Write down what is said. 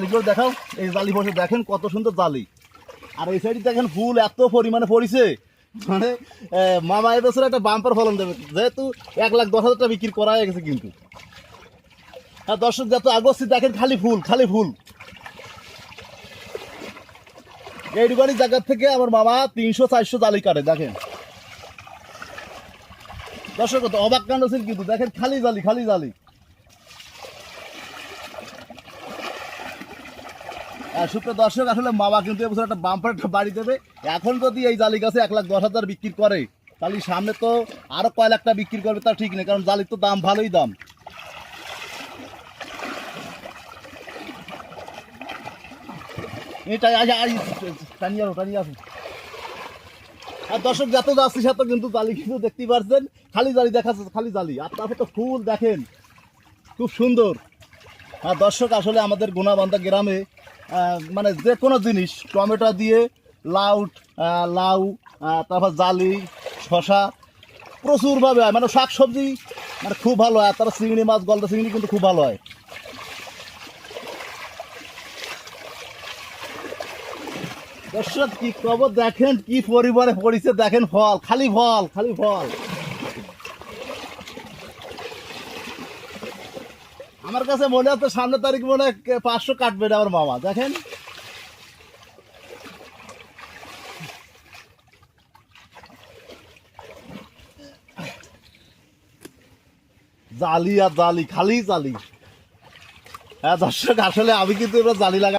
এগুলো দেখাও, এই জালি বসে দেখেন কত সুন্দর জালি। আর এই সাইডে দেখেন ফুল এত পরিমাণে পড়েছে, মানে মামা এবছর একটা বাম্পার ফলন দেবে, যেহেতু 1,10,000 টাকা বিক্রি করা হয়ে গেছে কিন্তু। আর দর্শক যত আগস্ট দেখেন খালি ফুল খালি ফুল। এইটুকানি জায়গার থেকে আমার মামা 300-400 জালি কাটে দেখেন। দর্শক তো অবাক কাণ্ড ছিল কিন্তু, দেখেন খালি জালি খালি জালি। সুপ্রিয় দর্শক, আসলে মামা কিন্তু এবছর একটা বাম্পার একটা বাড়ি দেবে। এখন যদি এই জালি গাছে 1,10,000 বিক্রি করে, তাহলে সামনে তো আরো কয় লাখ টাকা বিক্রি করবে তা ঠিক নেই, কারণ জালির তো দাম ভালোই দাম। এটাই টানিয়ে আসুন। আর দর্শক যত যাচ্ছি সাথে কিন্তু জালি কিন্তু দেখতেই পাচ্ছেন, খালি জালি দেখা যাচ্ছে, খালি জালি। আর তারপর তো ফুল দেখেন খুব সুন্দর। আর দর্শক আসলে আমাদের গুণাবান্ধা গ্রামে মানে যে কোনো জিনিস, টমেটো দিয়ে লাউ লাউ তারপর জালি শশা প্রচুরভাবে হয়, মানে শাক সবজি মানে খুব ভালো হয়। আর তারপর চিংড়ি মাছ, গলদা চিংড়ি কিন্তু খুব ভালো হয়। দর্শক কি খবর দেখেন, কি পরিবারে পড়েছে দেখেন, ফল খালি ফল খালি ফল। আমার কাছে মনে হচ্ছে সামনের তারিখ মনে হয় 500 কাটবে আমার মামা, দেখেন। জালি আর জালি খালি জালি। হ্যাঁ দর্শক, আসলে আমি কিন্তু এবার জালি লাগা